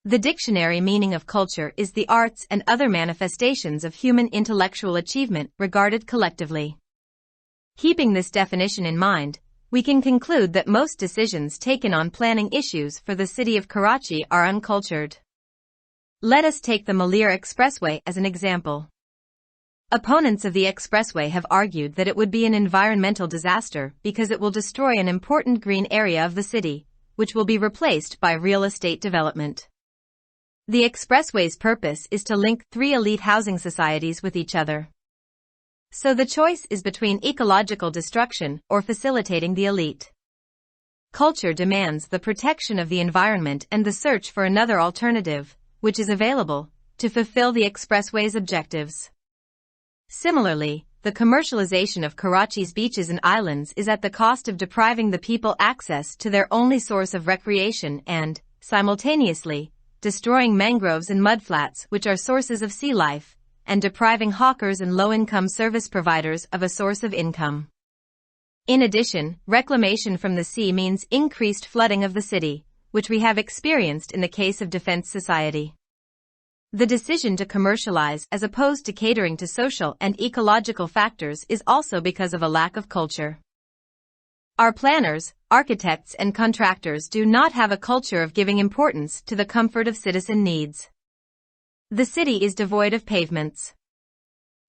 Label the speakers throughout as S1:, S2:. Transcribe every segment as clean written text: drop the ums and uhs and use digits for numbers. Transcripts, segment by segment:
S1: The dictionary meaning of culture is the arts and other manifestations of human intellectual achievement regarded collectively. Keeping this definition in mind, we can conclude that most decisions taken on planning issues for the city of Karachi are uncultured. Let us take the Malir Expressway as an example. Opponents of the expressway have argued that it would be an environmental disaster because it will destroy an important green area of the city, which will be replaced by real estate development. The expressway's purpose is to link 3 elite housing societies with each other. So the choice is between ecological destruction or facilitating the elite. Culture demands the protection of the environment and the search for another alternative, which is available, to fulfill the expressway's objectives. Similarly, the commercialization of Karachi's beaches and islands is at the cost of depriving the people access to their only source of recreation and, simultaneously, destroying mangroves and mudflats which are sources of sea life, and depriving hawkers and low-income service providers of a source of income. In addition, reclamation from the sea means increased flooding of the city, which we have experienced in the case of Defense Society. The decision to commercialize as opposed to catering to social and ecological factors is also because of a lack of culture. Our planners, architects and contractors do not have a culture of giving importance to the comfort of citizen needs. The city is devoid of pavements.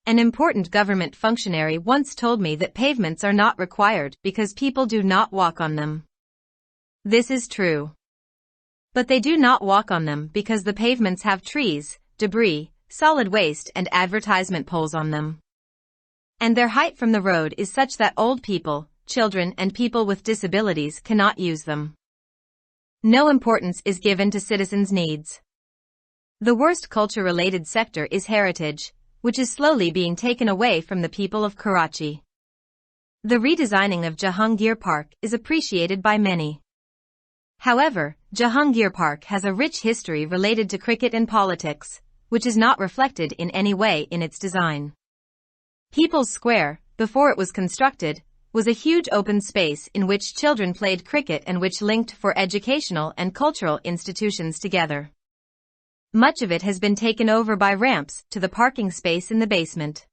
S1: An important government functionary once told me that pavements are not required because people do not walk on them. This is true. But they do not walk on them because the pavements have trees, debris, solid waste and advertisement poles on them. And their height from the road is such that old people, children and people with disabilities cannot use them. No importance is given to citizens' needs. The worst culture-related sector is heritage, which is slowly being taken away from the people of Karachi. The redesigning of Jahangir Park is appreciated by many. However, Jahangir Park has a rich history related to cricket and politics, which is not reflected in any way in its design. People's Square, before it was constructed, was a huge open space in which children played cricket and which linked for educational and cultural institutions together. Much of it has been taken over by ramps to the parking space in the basement.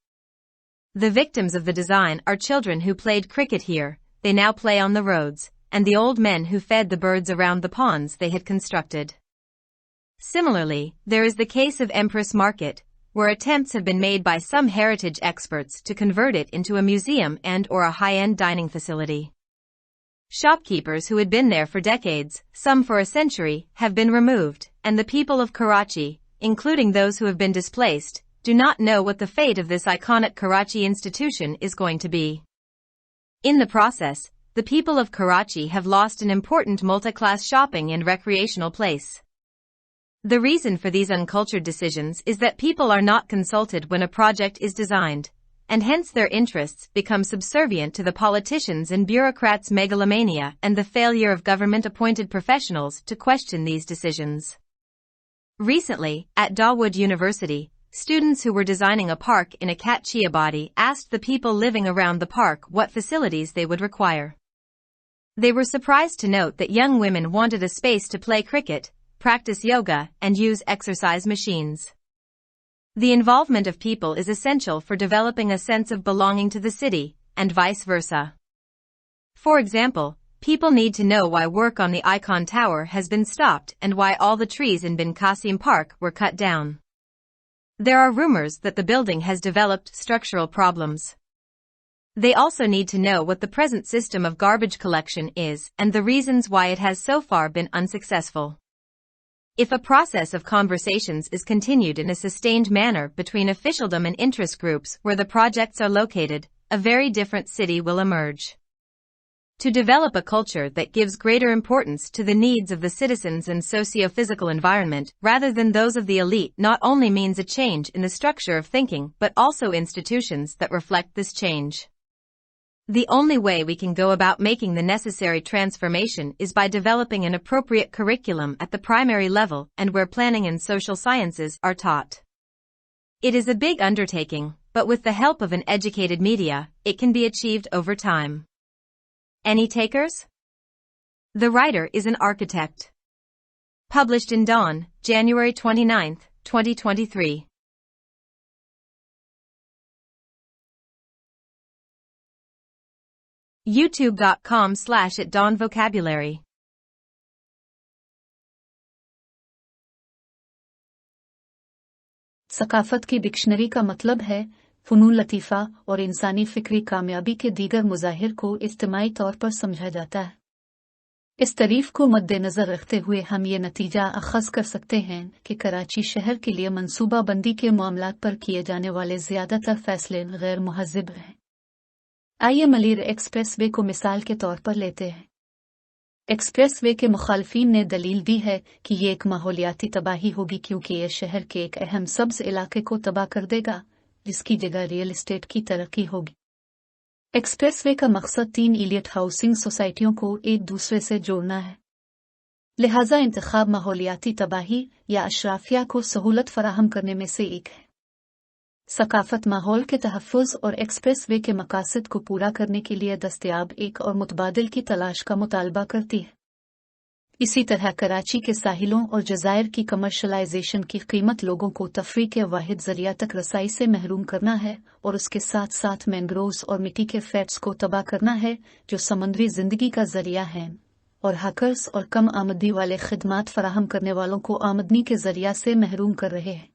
S1: The victims of the design are children who played cricket here, they now play on the roads, and the old men who fed the birds around the ponds they had constructed. Similarly, there is the case of Empress Market, where attempts have been made by some heritage experts to convert it into a museum and/or a high-end dining facility. Shopkeepers who had been there for decades, some for a century, have been removed, and the people of Karachi, including those who have been displaced, do not know what the fate of this iconic Karachi institution is going to be. In the process, the people of Karachi have lost an important multi-class shopping and recreational place. The reason for these uncultured decisions is that people are not consulted when a project is designed, and hence their interests become subservient to the politicians' and bureaucrats' megalomania and the failure of government-appointed professionals to question these decisions. Recently, at Dawood University, students who were designing a park in a Katchiabadi asked the people living around the park what facilities they would require. They were surprised to note that young women wanted a space to play cricket, practice yoga, and use exercise machines. The involvement of people is essential for developing a sense of belonging to the city, and vice versa. For example, people need to know why work on the Icon Tower has been stopped and why all the trees in Bin Qasim Park were cut down. There are rumors that the building has developed structural problems. They also need to know what the present system of garbage collection is and the reasons why it has so far been unsuccessful. If a process of conversations is continued in a sustained manner between officialdom and interest groups where the projects are located, a very different city will emerge. To develop a culture that gives greater importance to the needs of the citizens and socio-physical environment rather than those of the elite not only means a change in the structure of thinking but also institutions that reflect this change. The only way we can go about making the necessary transformation is by developing an appropriate curriculum at the primary level and where planning and social sciences are taught. It is a big undertaking, but with the help of an educated media, it can be achieved over time. Any takers? The writer is an architect. Published in Dawn, January 29, 2023. youtube.com/@dawnvocabulary
S2: सकाफत की dictionary का मतलब है फ़नून लतीफ़ा और इंसानी फ़िक्री कामयाबी के दीगर मज़ाहिर को इज्तिमाई तौर पर समझा जाता है। इस तारीफ को मद्देनज़र रखते हुए हम ये नतीजा अख़ज़ कर सकते हैं कि कराची शहर के लिए मनसूबा बंदी के मामलात पर किए जाने वाले ज़्यादातर फ़ैसले गैर मुहज़्ज़ब हैं। आइए मलीर एक्सप्रेस वे को मिसाल के तौर पर लेते हैं। एक्सप्रेस वे के मुखालफीन ने दलील दी है कि ये एक माहौलियाती तबाही होगी क्योंकि ये शहर के एक अहम सब्ज़ इलाके को तबाह कर देगा, जिसकी जगह रियल एस्टेट की तरक्की होगी। एक्सप्रेस वे का मकसद 3 इलियट हाउसिंग सोसाइटियों को एक दूसरे से जोड़ना है। लिहाजा इंतखाब माहौलियाती तबाही या अशराफिया को सहूलत फराहम करने में से एक है। सकाफत माहौल के तहफ़्फ़ुज़ और एक्सप्रेस वे के मकासद को पूरा करने के लिए दस्तयाब एक और मुतबादिल की तलाश का मुतालबा करती है। इसी तरह कराची के साहिलों और जज़ायर की कमर्शलाइजेशन की कीमत लोगों को तफरीह के वाहिद ज़रिया तक रसाई से महरूम करना है और उसके साथ साथ मैंग्रोव्स और मिट्टी के फ्लैट्स को तबाह करना है जो समुद्री ज़िंदगी का ज़रिया हैं और हैकर्स और कम आमदनी वाले खिदमात फराहम करने वालों को आमदनी के ज़रिया से महरूम कर रहे हैं।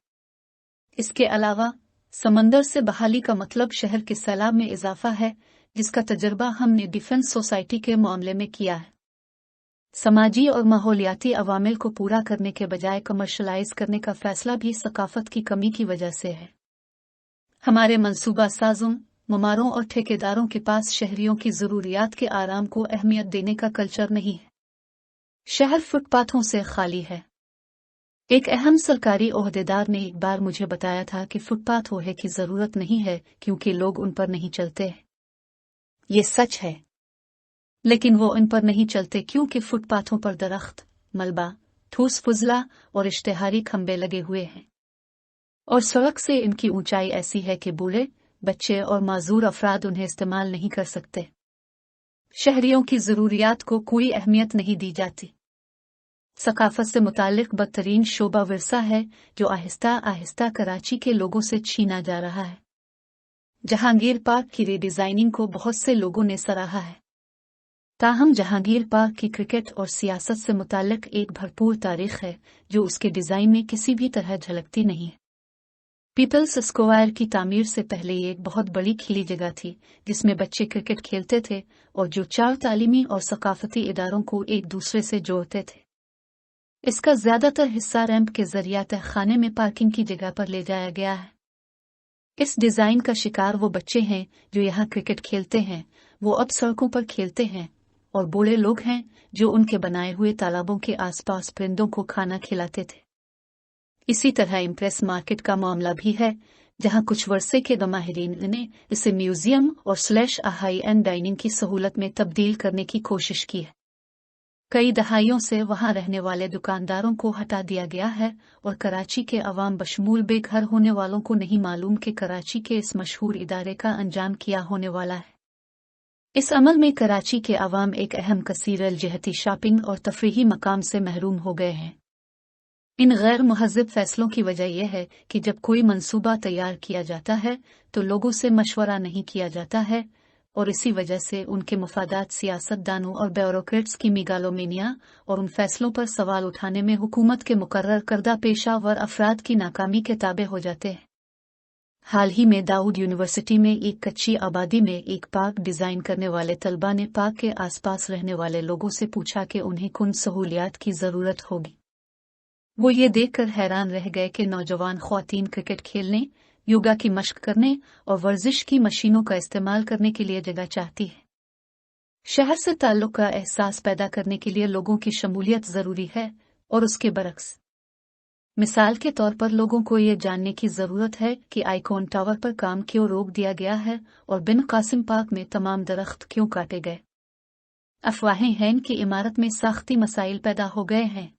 S2: इसके अलावा समंदर से बहाली का मतलब शहर के सैलाब में इजाफा है, जिसका तजर्बा हमने डिफेंस सोसाइटी के मामले में किया है। समाजी और माहौलियाती अवामिल को पूरा करने के बजाय कमर्शलाइज करने का फैसला भी सकाफत की कमी की वजह से है। हमारे मंसूबा साजों, मुमारों और ठेकेदारों के पास शहरियों की ज़रूरियात के आराम को अहमियत देने का कल्चर नहीं है। शहर फुटपाथों से खाली है। एक अहम सरकारी ओहदेदार ने एक बार मुझे बताया था कि फुटपाथ होने की ज़रूरत नहीं है क्योंकि लोग उन पर नहीं चलते। ये सच है, लेकिन वो इन पर नहीं चलते क्योंकि फुटपाथों पर दरख्त, मलबा, ठूस फुजला और इश्तेहारी खंबे लगे हुए हैं और सड़क से इनकी ऊंचाई ऐसी है कि बूढ़े, बच्चे और माजूर अफराद उन्हें इस्तेमाल नहीं कर सकते। शहरियों की ज़रूरियात को कोई अहमियत नहीं दी जाती। सकाफत से मुताल्लिक बदतरीन शोबा विरसा है जो आहिस्ता आहिस्ता कराची के लोगों से छीना जा रहा है। जहांगीर पार्क की रीडिज़ाइनिंग को बहुत से लोगों ने सराहा है, ताहम जहांगीर पार्क की क्रिकेट और सियासत से मुताल्लिक एक भरपूर तारीख है जो उसके डिज़ाइन में किसी भी तरह झलकती नहीं है। पीपल्स स्क्वायर की तामीर से पहले ये एक बहुत बड़ी खिली जगह थी जिसमें बच्चे क्रिकेट खेलते थे और जो 4 तालीमी और सकाफती इदारों को एक दूसरे से जोड़ते थे। इसका ज़्यादातर हिस्सा रैंप के ज़रिया तहखाने में पार्किंग की जगह पर ले जाया गया है। इस डिज़ाइन का शिकार वो बच्चे हैं जो यहाँ क्रिकेट खेलते हैं, वो अब सड़कों पर खेलते हैं, और बूढ़े लोग हैं जो उनके बनाए हुए तालाबों के आसपास परिंदों को खाना खिलाते थे। इसी तरह इम्प्रेस मार्केट का मामला भी है, जहाँ कुछ वर्षे के माहिरीन ने इसे म्यूज़ियम और हाई एंड डाइनिंग की सहूलत में तब्दील करने की कोशिश की है। कई दहाइयों से वहां रहने वाले दुकानदारों को हटा दिया गया है और कराची के अवाम बशमूल बेघर होने वालों को नहीं मालूम कि कराची के इस मशहूर इदारे का अंजाम क्या होने वाला है। इस अमल में कराची के अवाम एक अहम कसीर अलजहती शॉपिंग और तफरीही मकाम से महरूम हो गए हैं। इन गैर मुहज़्ज़ब फैसलों की वजह यह है कि जब कोई मंसूबा तैयार किया जाता है तो लोगों से मशवरा नहीं किया जाता है और इसी वजह से उनके मफादात सियासतदानों और ब्यूरोक्रेट्स की मेगालोमेनिया और उन फैसलों पर सवाल उठाने में हुकूमत के मुकर्रर करदा पेशावर अफराद की नाकामी के ताबे हो जाते हैं। हाल ही में दाऊद यूनिवर्सिटी में एक कच्ची आबादी में एक पार्क डिज़ाइन करने वाले तलबा ने पार्क के आसपास रहने वाले लोगों से पूछा कि उन्हें किन सहूलियात की ज़रूरत होगी। वो ये देखकर हैरान रह गए कि नौजवान ख्वातीन क्रिकेट खेलने, योगा की मश्क करने और वर्जिश की मशीनों का इस्तेमाल करने के लिए जगह चाहती है। शहर से ताल्लुक़ का एहसास पैदा करने के लिए लोगों की शमूलियत ज़रूरी है और उसके बरक्स। मिसाल के तौर पर लोगों को ये जानने की ज़रूरत है कि आइकॉन टावर पर काम क्यों रोक दिया गया है और बिन कासिम पार्क में तमाम दरख्त क्यों काटे गए। अफवाहें हैं कि इमारत में साख्ती मसाइल पैदा हो गए हैं।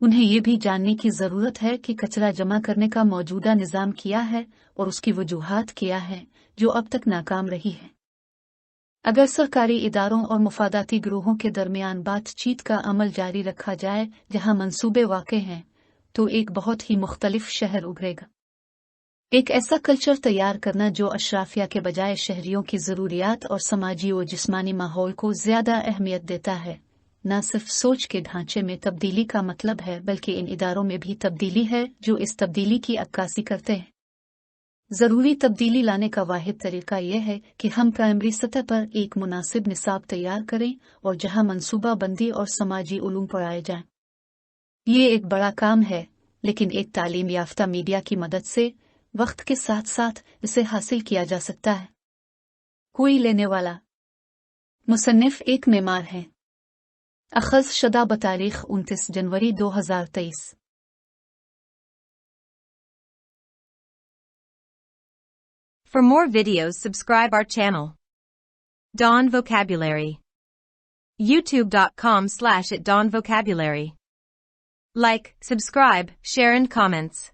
S2: उन्हें ये भी जानने की ज़रूरत है कि कचरा जमा करने का मौजूदा निज़ाम किया है और उसकी वजूहात क्या है जो अब तक नाकाम रही है। अगर सरकारी इदारों और मुफादाती ग्रोहों के दरमियान बातचीत का अमल जारी रखा जाए जहां मंसूबे वाक़े हैं, तो एक बहुत ही मुख्तलिफ शहर उभरेगा। एक ऐसा कल्चर तैयार करना जो अशराफिया के बजाय शहरियों की ज़रूरियात और समाजी व जिस्मानी माहौल को ज़्यादा अहमियत देता है, न सिर्फ सोच के ढांचे में तब्दीली का मतलब है बल्कि इन इदारों में भी तब्दीली है जो इस तब्दीली की अक्कासी करते हैं। ज़रूरी तब्दीली लाने का वाहिद तरीका यह है कि हम प्राइमरी सतह पर एक मुनासिब निसाब तैयार करें और जहां मंसूबा बंदी और समाजी उलूम पढ़ाए जाएं। ये एक बड़ा काम है, लेकिन एक तालीम याफ्ता मीडिया की मदद से वक्त के साथ साथ इसे हासिल किया जा सकता है। कोई लेने वाला मुसन्निफ एक मेमार हैं। अखज़ शदा बतारीख 29 जनवरी 2023।
S1: For more videos, subscribe our channel. Dawn Vocabulary. YouTube.com/@dawnvocabulary. Like, subscribe, share and comments.